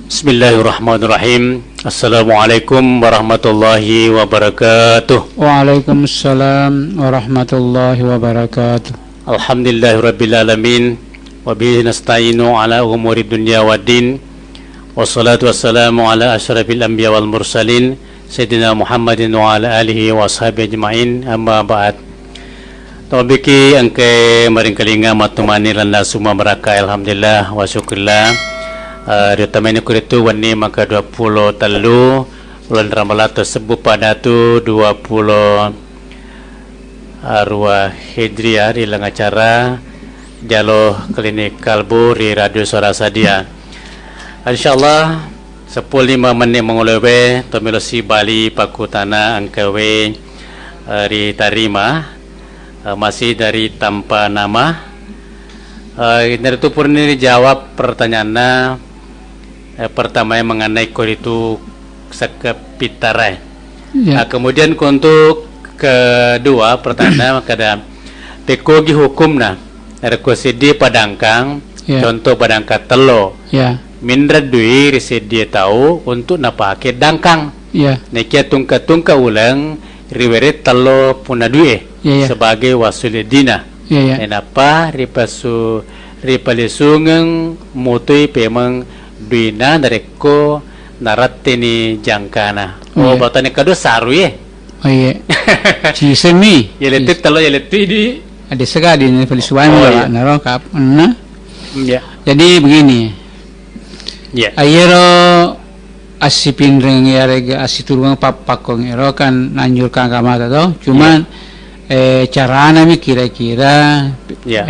Bismillahirrahmanirrahim. Assalamualaikum warahmatullahi wabarakatuh. Waalaikumsalam warahmatullahi wabarakatuh. Alhamdulillahirabbil alamin wa bihi nasta'inu ala umuri dunya waddin. Wassalatu wassalamu ala asyrafil anbiya wal mursalin sayyidina Muhammadin wa ala alihi wa ashabihi ajmain. Amma ba'd. Tobiki angke maring kalinga matumani lana summa baraka alhamdulillah wa syukurillah. Riutamanya kuritu wani maka 20 bulan Ramadan tersebut pada tu 20 arwah hijriah di acara Jalo Klinik Kalbu di Radio Suara Sadia. Insyaallah 15 menit mengulewe tomilosi Bali Pakutana angkewe ditarima masih dari tanpa nama. Dari itu pun ini dijawab pertanyaannya. Pertama yang mengenai kuritu sekepitarai. Ya. Kemudian untuk kedua pertanyaan kada tekogi hukumna rekosidi padangkang Ya. contoh padangka telo Ya, mindra dui risidi tahu untuk napake dangkang ya, nekia tungka ulang riwere telo puna dui Ya. sebagai wasulidina ya, ya. enapa ripalisungeng mutui pemang duina dari ko naratini jangkana. Oh, iya. Batani kado saru ye. Oh iya. Cisemi. Yeletit talo yeletit di. Ada sekali ini pelisuan iya. naro kap. Nah. Ya. Jadi begini. Ya. Ayero asipin reng ya rega asiturung papakong ero kan nanjurkan kamata to. Cuman carana mi kira-kira Ya.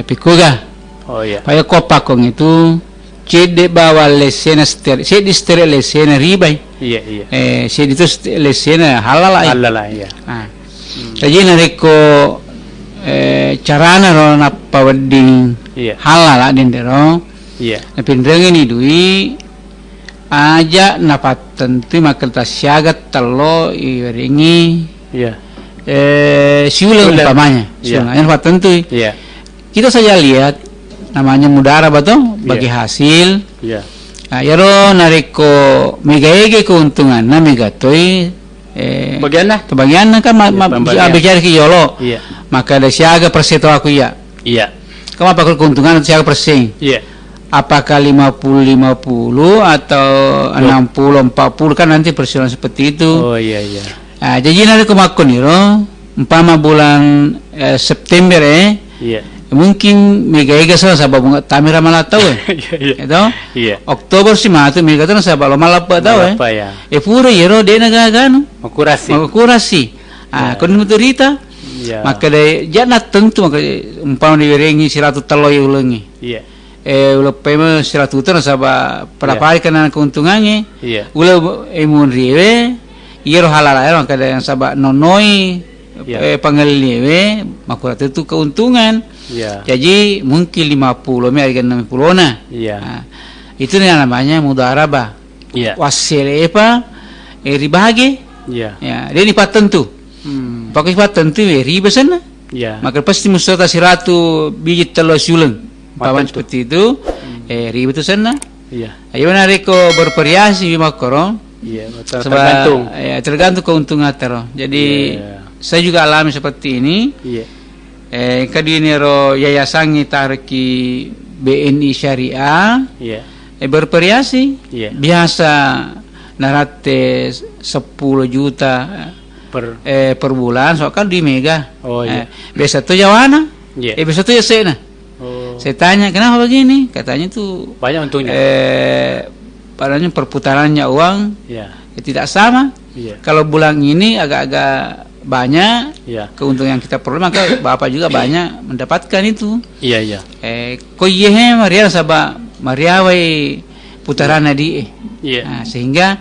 pikuga. Oh ya. Paya kopakong itu cede bawa lesena ster, cede ster lesena ribai. Iya iya. Cede itu lesena halal lah. Halal lah ya. Ah. Jadi nareko carana ro napa wedding Iya. halal lah dendero. Iya. Napindrengen ni dui aja napa tentu makan tasyaga telo iringi Iya. siulang Siulang. umpamanya. Iya. Siulang napa tentu. Iya. Kita saja lihat namanya mudara bato bagi hasil. Iya. Yaro nariko megaege keuntungan na megatoi Bagian lah. bagian kan pembagian. bicara ki yolo Iya. maka ada siaga perseto aku ya Iya. kamu apa keuntungan siaga persen Iya. apakah 50-50 atau 60-40 kan nanti persoalan seperti itu. Oh iya iya. Jadi nariko makon iro umpama bulan September Iya. mungkin megaega sabab bunga tamira malatau Iya iya. itu Iya. Oktober sih mah tu mereka tu sabab lo malapa tahu Apa ya? pura yero dia nagagano Makurasi. makurasi kon muturita Iya. maka de jana tentu maka umpama diwerengi 100 telo ulangi Iya. ulah pema 100 tan sabab perapari kana keuntungannya Iya. ulah emun riwe yero halal ero kada yang sabab nonoi Iya. panggaliwe makurat itu keuntungan. Iya. Jadi mungkin 50 harga 60 na. Iya. Itu yang namanya mudarabah. Iya. Wasile apa? Ribage. Iya. Ya, dia lipat tentu. Pakai lipat tentu riba sana. Iya. Maka pasti mustata 100 biji telur sulang. Paman Tentu. seperti itu. Riba itu sana. Iya. Ayo nariko bervariasi bima koron. Iya. Tergantung. Tergantung keuntungan terus. Jadi Iya. saya juga alami seperti ini. Iya. Kadinero yayasan tariki BNI Syariah Iya. bervariasi. Iya. Biasa narate 10 juta per bulan so kan di mega. Oh iya. Biasa tuh jawana. Iya. Biasa tuh ya sena. Oh. Saya tanya kenapa begini? Katanya tuh Banyak untungnya. padahal perputarannya uang Iya. tidak sama. Iya. Kalau bulan ini agak-agak banyak Iya. keuntungan yang kita perlu maka bapak juga banyak mendapatkan itu. Iya iya. Koyehe Maria sabah mariawai putaran di Iya. sehingga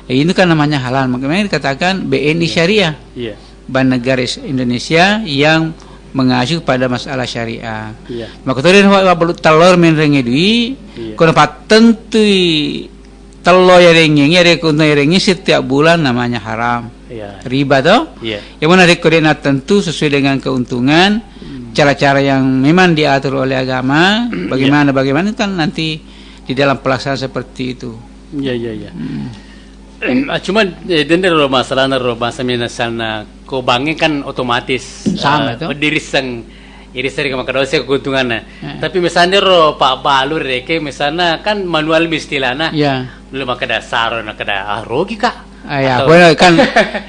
ini kan namanya halal makanya dikatakan BNI Syariah Iya. Bank Negara Indonesia yang mengacu pada masalah syariah. Iya. Maka tadi balut telur menrengi dui Iya. kono patentu telur yang rengi ada keuntungan yang rengi setiap bulan namanya haram. Iya. Riba toh? Iya. Yang mana koordinat tentu sesuai dengan keuntungan, cara-cara yang memang diatur oleh agama, bagaimana itu kan nanti di dalam pelaksanaan seperti itu. Iya iya iya. Cuman denda ro masalah na ro bahasa minasana ko bangin kan otomatis Sama itu. berdiri sang iri sering makadao sa keuntungan. Tapi misalnya ro Pak Balur reke misalnya kan manual mistilana. Ya. Lu makada saro na kada rogi ka. Ya, Atau- bueno kan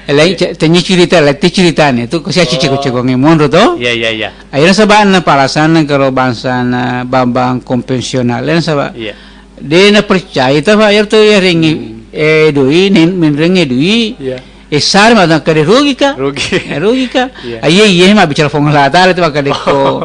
lain tanya cerita nih itu saya cicik ngemon to. Iya iya iya. Akhirnya sabaan na parasan kalau bangsa na bambang konvensional lain sabah. Iya. Dia na percaya ta fa air to ya ringi doi min ringi doi. Iya. Sar ma da kare rugi ka. Rogi. Rugi ka. Iya. Iya mah bicara fonglatar itu makade ko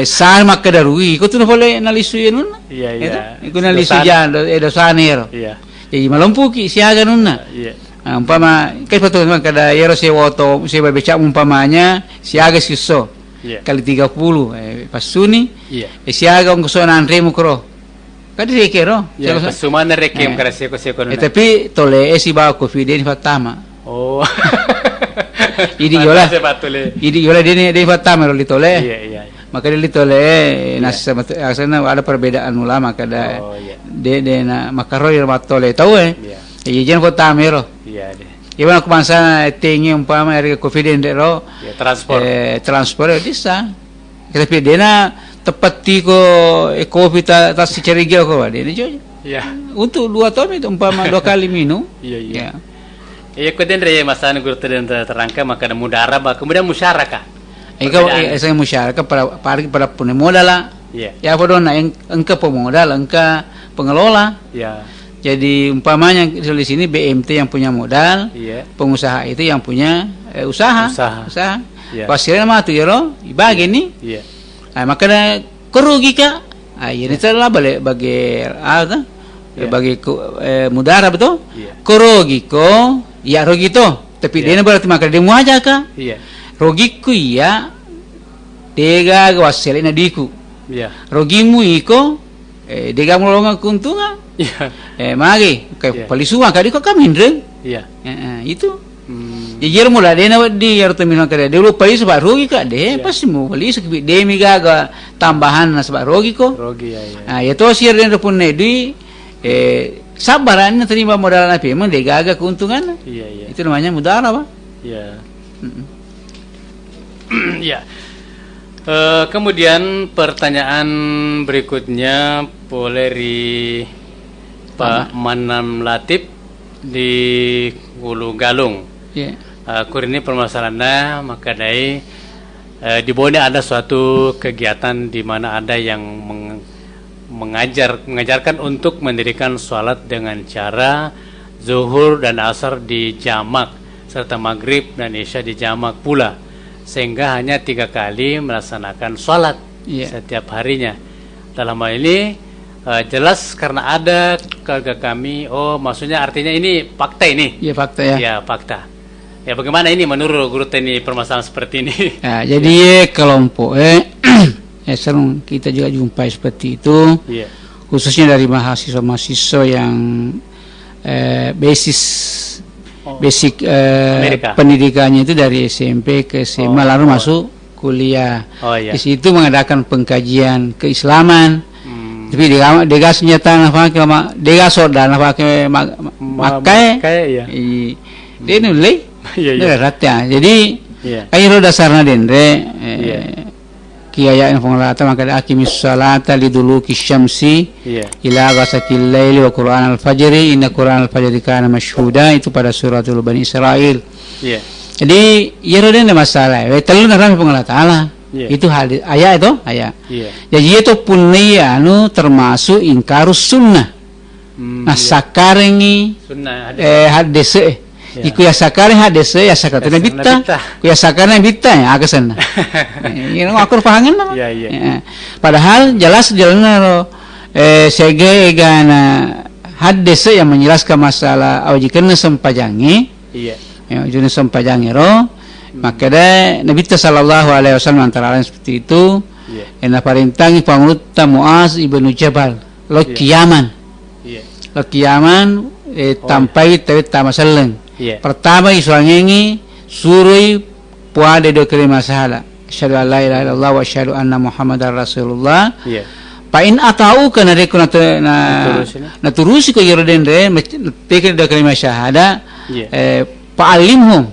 sar makada rugi. Ko tu na pole nalisu yun. Iya iya. Iko nalisu jan dosanero. Iya. Jadi malumpuki siaga nunna. Iya. Umpama kay pato man kada yero si woto si babeca umpamanya siaga siso Iya. kali 30 pasuni Iya. siaga ang gusto na remo kro. Kadi rekero. Ya, pasumana rekem kada seko-seko na. Tapi tole si ba ko fide ni fatama. Oh. Idi yola. Mata sa batule. Idi yola dia fatama lo litole. Iya, iya. Maka dia litole nasa asana ada perbedaan ulama kada. Oh, iya. De na makaro yo matole tahu Iya. Iyan fatama ro. Iya deh. Iwan aku bangsa tingi umpama eri confident ro Ya, transport. transport bisa. Tapi dia na tepat ko kopi ta si cerigil ko dia ni jo. Iya. Untuk 2 tahun itu umpama 2 kali minum. Iya, iya. Ya. Iya, ko den re masana guru teden terangka maka ada mudara ba kemudian musyaraka. Ikaw saya masyarakat para punya modal lah. Iya. Ya apa dona engka pemodal, engka pengelola. Iya. Jadi umpamanya di sini BMT yang punya modal, Iya. pengusaha itu yang punya usaha. Usaha. Iya. Pasirnya mah tuh ya lo, ibagi nih. Iya. Maka kerugi ka. Ini telah bagi apa? Iya. Bagi mudara betul? Iya. Kerugi ko, ya rugi to. Tapi Iya. dia berarti maka dia mau aja ka. Iya. Rogiku iya dega wasel na diku. Iya. Rogimu iko dega mulonga kuntunga. Iya. Magi Iya. kay palisuan kadi ko kamindreng. Iya. Itu. Hmm. Jadi mula de na di yar to minang kada. De lu palis ba rogi ka de pasti mo palis ki de mi gaga tambahan na sa rogi ko. Rogi ya, ya. Ya to sir den pun ne di sabaran na terima modal na pemang de gaga keuntungan. Iya, iya. Itu namanya mudara, Pak. Iya. Ya. Kemudian pertanyaan berikutnya boleh di Pak Manam Latif di Hulu Galung. Ya. Ini permasalahannya maka dari di bawahnya ada suatu kegiatan di mana ada yang mengajarkan untuk mendirikan sholat dengan cara zuhur dan asar di jamak serta maghrib dan isya di jamak pula, sehingga hanya 3 kali melaksanakan sholat setiap harinya. Dalam hal ini jelas karena ada keluarga kami, maksudnya artinya ini fakta ini. Ya fakta ya. Ya fakta. Ya bagaimana ini menurut Guru Teni permasalahan seperti ini? Ya, jadi kelompok sering kita juga jumpai seperti itu, khususnya dari mahasiswa-mahasiswa yang basic pendidikannya itu dari SMP ke SMA lalu masuk kuliah. Di situ mengadakan pengkajian keislaman. Tapi dia senjata nafak dia soda nafak makai. Dia nulai. Jadi akhirnya dasarnya dendre kiaya yang pengelata maka akimis salata liduluki syamsi ila ghasaqil laili wa Qur'an al-fajri inna Qur'an al-fajri kana mashhuda, itu pada suratul Bani Israil. Jadi ya ada masalah telu narang pengelata Allah. Itu hadis ayat itu ayat. Jadi itu punya termasuk ingkarus sunnah. Nah sakarengi hadis iku ya sakare hadis ya sakatena bitta ku ya sakare bitta ya akasan ini aku pahangan mah padahal jelas jalanna sege gana hadis yang menjelaskan masalah awjikeun sempajangi jenis sempajangi ro maka da Nabi sallallahu alaihi wasallam antara lain seperti itu ena parintangi pangulut Muaz ibnu Jabal lo kiaman tampai tawit tamasaleng. Pertama isuangengi surui puade do kelima sahala asyhadu an la ilaha illallah wa asyhadu anna muhammadar rasulullah Pa in atau kana de kuna na turusi ko yero den re teke da kalima syahada pa alimhum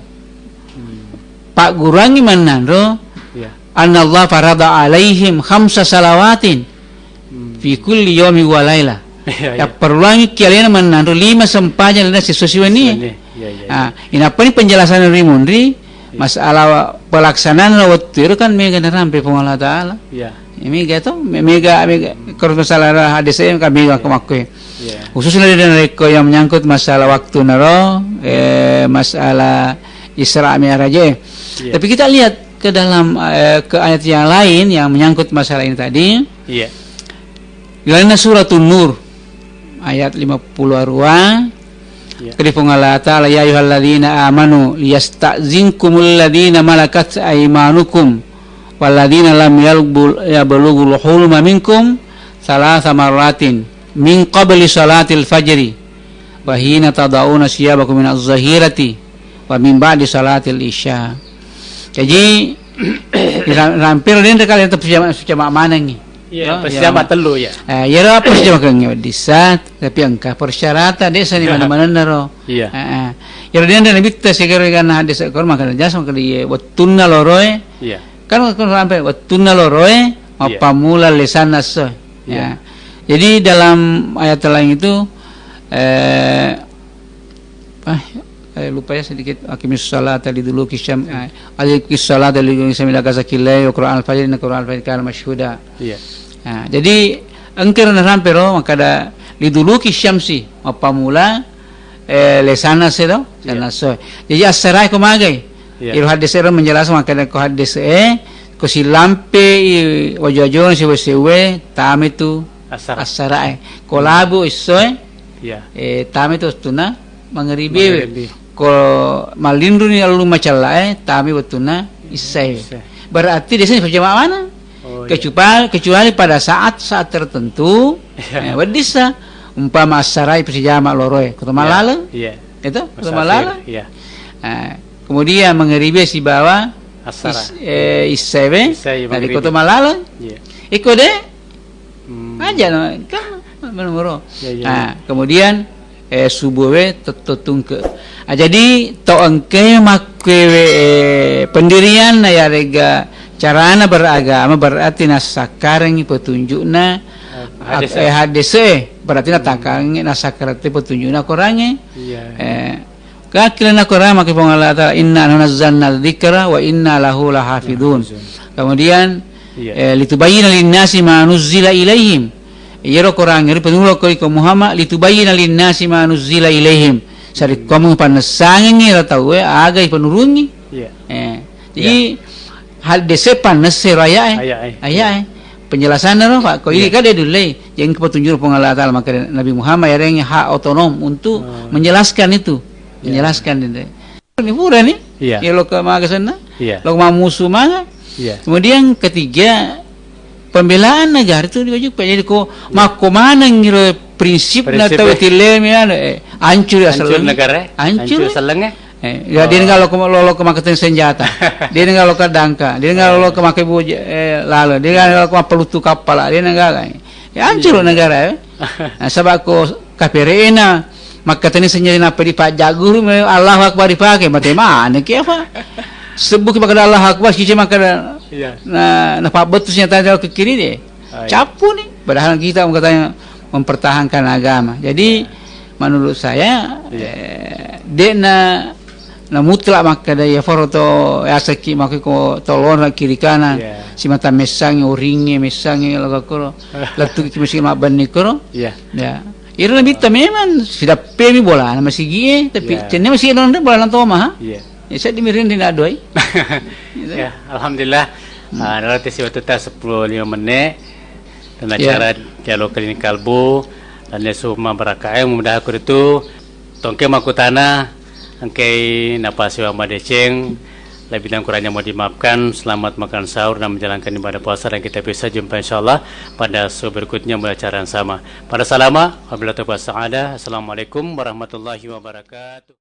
pa gurangi manandro anna Allah farada alaihim khamsa salawatin fi kulli yawmi wa laila. Ya perluangi kalian manandro 5 sempajan na sesuai ni. Inapa ni penjelasan rimundri masalah pelaksanaan waktu itu kan mega narampe Allah Taala. Mega to mega kalau masalah hadis yang kami kemakui. Khususnya dari yang menyangkut masalah waktu naro masalah Isra Mi'raj. Tapi kita lihat ke dalam ke ayat yang lain yang menyangkut masalah ini tadi. Dalam suratul Nur ayat 50 arwa. Kedipung Allah Ta'ala ya ayyuhalladzina amanu liyasta'zinkumul ladzina malakat aymanukum walladzina lam yablughul hulma minkum thalatha marratin min qabli salatil fajri wa hina tad'una siyabakum minaz zahirati wa min ba'di salatil isya. Jadi hampir den kalian terjemah mana ni? Persiapan telu ya. Ya apa persiapan kengnya disat tapi angka persyaratan desa di mana-mana naro. Ya dia dan bitta segera kan hadis kor maka jasa maka di watunna loroe. Kan sampai watunna loroe apa mula lisanas. Jadi dalam ayat lain itu lupa ya sedikit aqimis salata liduluki syam aqimis salata liduluki syam ila gazakilai wa Qur'an al-fajr inna Qur'an al-fajr kana mashhuda. Jadi engkir na rampero maka da liduluki syamsi apa mula lesana sedo sana so. Jadi asarai ko magay. Iru hadis era menjelaskan maka da ko hadis ko silampe wajajon sewe tame tu asarai. Ko labu isoy tame tu tuna mangeribe ko malindru ni alu macalae tami betuna isai. Berarti di sini perjamaah mana? Kecuali pada saat tertentu wadisa umpama asarai perjamaah loroe kota malala. Itu kota malala. Kemudian mangeribe si bawah isai dari kota malala. Iko de aja kan menurut. Kemudian subuh tetutung ke. Jadi to engke make pendirian ya rega carana beragama berarti nasakareng petunjukna hadis berarti natakang nasakareng petunjukna korange. Kakilana Quran make Allah Taala inna nazzalna dzikra wa inna lahu lahafidun. Kemudian litubayyana lin-nasi ma nuzzila ilaihim. Yero Quran ngeri penulo ko Muhammad litubayyana lin-nasi ma nuzzila ilaihim. Sari kamu panasangin ni tahu agai penurungi. Jadi hal dese panas seraya penjelasan no Pak. Ko ini kada dulu yang petunjuk Allah Taala maka Nabi Muhammad yang hak otonom untuk menjelaskan itu. Menjelaskan itu. Ini pura ni. Ya lo ke maga sana. Lo mau musuh maga. Kemudian ketiga pembelaan negara itu juga jadi ko mako mana ngiro prinsip na tahu tilem ya hancur negara hancur selenge ya dia kalau lo kemakan senjata dia kalau ke dangka dia kalau kemakai lalu dia kalau pelutu kapal dia negara ya hancur negara sebab ko kaperena maka tani senjata apa di pajak guru Allah Akbar dipakai bagaimana ke apa sebut kepada Allah Akbar sih maka nah pak betusnya tadi ke kiri deh capu nih padahal kita katanya mempertahankan agama. Jadi menurut saya dena mutlak maka daya foroto asaki maka ko tolong kiri kanan si mata mesang uringe mesang lagakoro latu ki mesin maban nikoro ya ira lebih memang sudah pemi bola masih gie tapi cene masih nonton bola nonton mah ya saya dimirin di adoi ya alhamdulillah nanti si waktu tas 10-5 menit dan acara dialog klinik kalbu dan semua berakae mudah aku itu tongke makutana angkai napasi wa madeceng lebih dan kurangnya mau dimaafkan. Selamat makan sahur dan menjalankan ibadah puasa dan kita bisa jumpa insyaallah pada show berikutnya mulai acara yang sama. Pada salama wabillahi taufiq. Assalamualaikum warahmatullahi wabarakatuh.